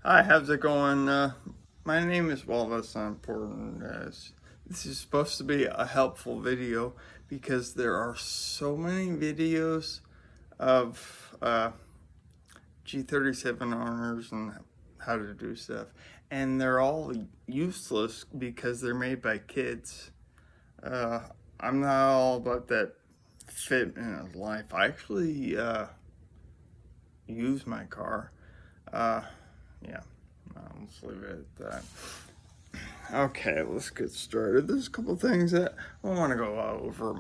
Hi, how's it going? My name is Wallace. I'm important as this is supposed to be a helpful video because there are so many videos of G37 owners and how to do stuff, and they're all useless because they're made by kids. Uh, I'm not all about that fitment of life. I actually use my car. Uh, yeah. Let's leave it at that. Okay, let's get started. There's a couple things that I want to go over.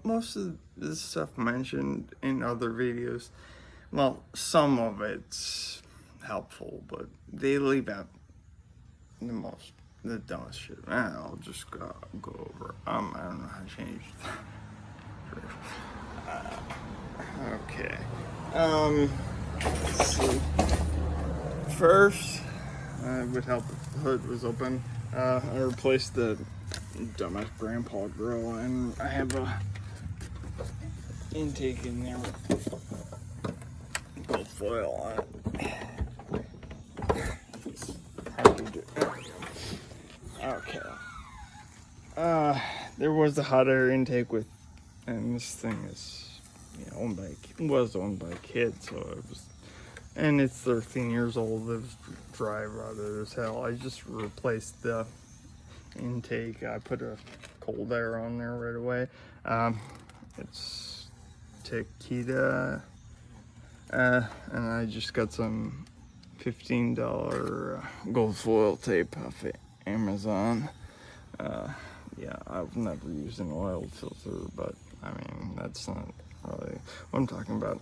Most of this stuff mentioned in other videos, well, some of it's helpful, but they leave out the dumbest shit. I'll just go over. I don't know how to change. Okay. Let's see. First, it would help if the hood was open. I replaced the dumbass grandpa grill, and I have a intake in there with gold foil on it. How do you do it? Okay. There was a hot air intake with, and this thing is, was owned by a kid, so it was, and it's 13 years old. It was dry rotted as hell. I just replaced the intake. I put a cold air on there right away. It's Takeda, and I just got some $15 gold foil tape off of Amazon. Yeah, I've never used an oil filter, but I mean, that's not really what I'm talking about.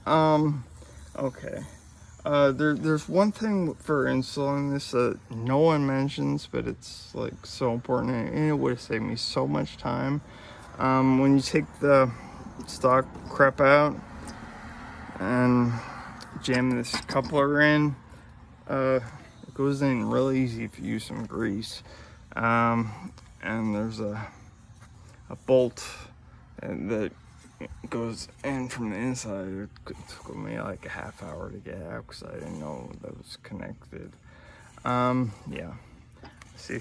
Okay. There's one thing for installing this that no one mentions, but it's like so important, and it would have saved me so much time. When you take the stock crap out and jam this coupler in, it goes in real easy if you use some grease. And there's a bolt that goes in from the inside. It took me like a half hour to get out because I didn't know that was connected. Yeah. See,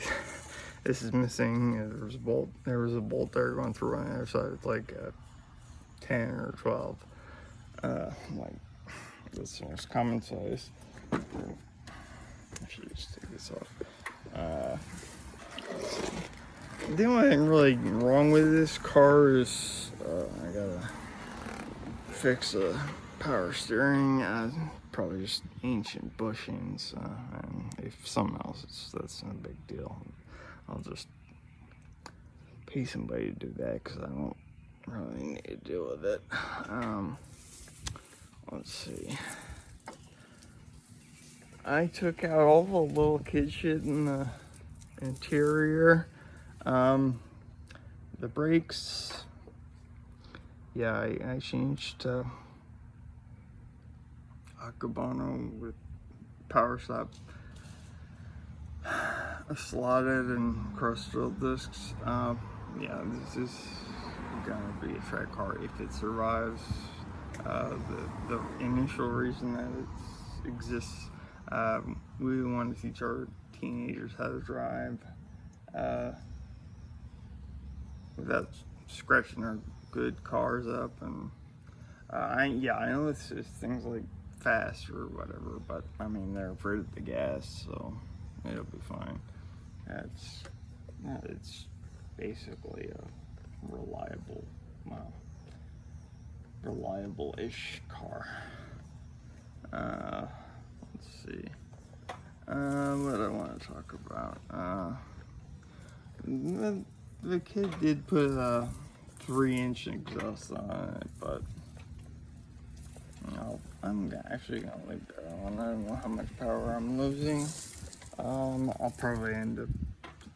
this is missing. There was a bolt there going through on the other side. It's like 10 or 12. Like this one's common size. I should just take this off. The only thing really wrong with this car is I gotta fix the power steering. Probably just ancient bushings, and if something else, that's no big deal. I'll just pay somebody to do that because I don't really need to deal with it. Let's see. I took out all the little kid shit in the interior. The brakes, yeah, I changed to Akabano with power stop, slotted and cross drilled discs. Yeah, this is gonna be a track car if it survives. The initial reason that it exists, we want to teach our teenagers how to drive without scratching our good cars up. And I know it's just things like fast or whatever, but I mean, they're afraid of the gas, so it'll be fine. It's basically a reliable-ish car. Let's see. What I want to talk about. The kid did put a 3-inch exhaust on it, but I'm actually gonna leave that on. I don't know how much power I'm losing. I'll probably end up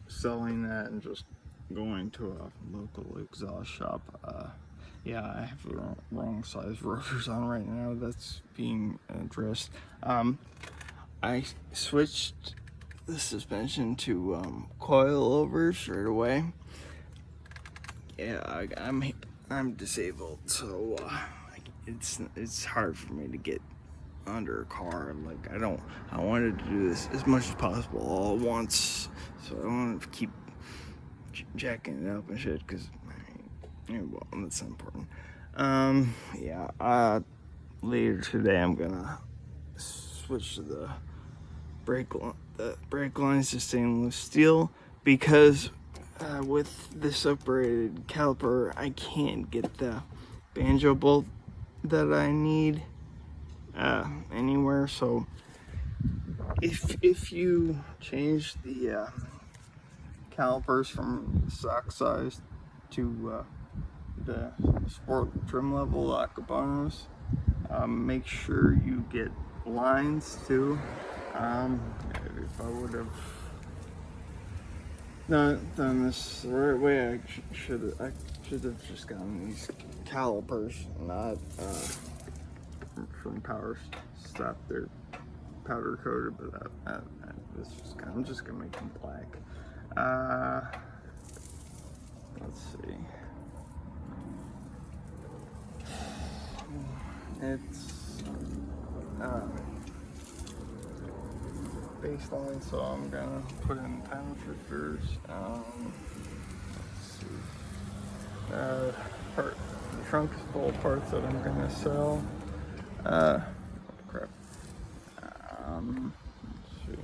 selling that and just going to a local exhaust shop. Yeah, I have the wrong size rotors on right now. That's being addressed. I switched the suspension to coilovers right away. Yeah, I'm disabled, so it's hard for me to get under a car. Like I wanted to do this as much as possible all at once, so I don't want to keep jacking it up and shit, because well, that's important. Yeah, later today I'm gonna switch to the brake lines to stainless steel, because with this upgraded caliper I can't get the banjo bolt that I need anywhere. So if you change the calipers from stock size to the sport trim level Akabanos, make sure you get lines too. If I would have not done this the right way, I should have just gotten these calipers, not from Power Stop. They're powder coated, but I'm just gonna make them black. Let's see. It's baseline, so I'm gonna put in time shifters. Let's see. The trunk is full of parts that I'm gonna sell. Crap. Let's see.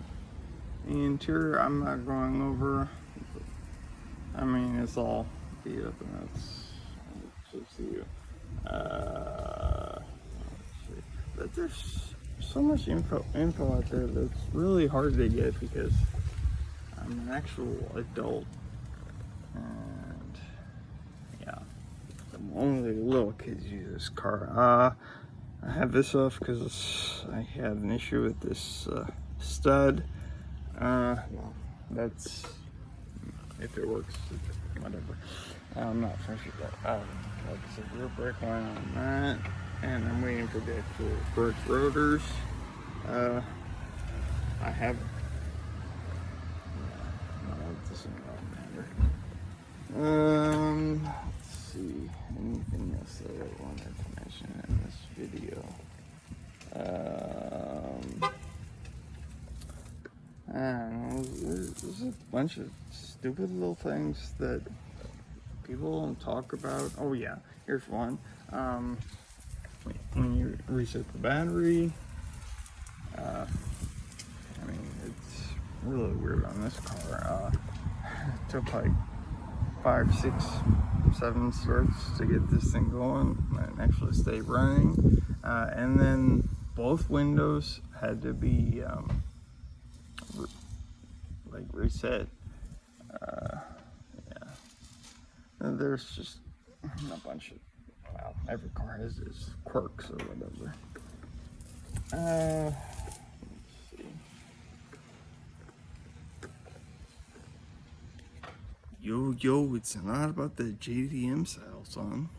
The interior, I'm not going over. I mean, it's all beat up, and that's just you. Let's see. But there's so much info out there that's really hard to get, because I'm an actual adult, and yeah, only little kids use this car. I have this off because I had an issue with this stud. Well, that's, if it works, whatever. I'm not finished with that. Like I said, rear brake line on that, and I'm waiting for the actual brake rotors. I have. No, it doesn't really matter. Let's see. Anything else that I wanted to mention in this video? I don't know. There's a bunch of stupid little things that people don't talk about. Oh yeah, here's one. When you reset the battery, I mean, it's really weird on this car. It took like 5, 6, 7 starts to get this thing going and actually stay running. And then both windows had to be like reset. Yeah. And there's just a bunch of, well, every car has its quirks or whatever. Let's see. Yo, it's not about the JDM style, son.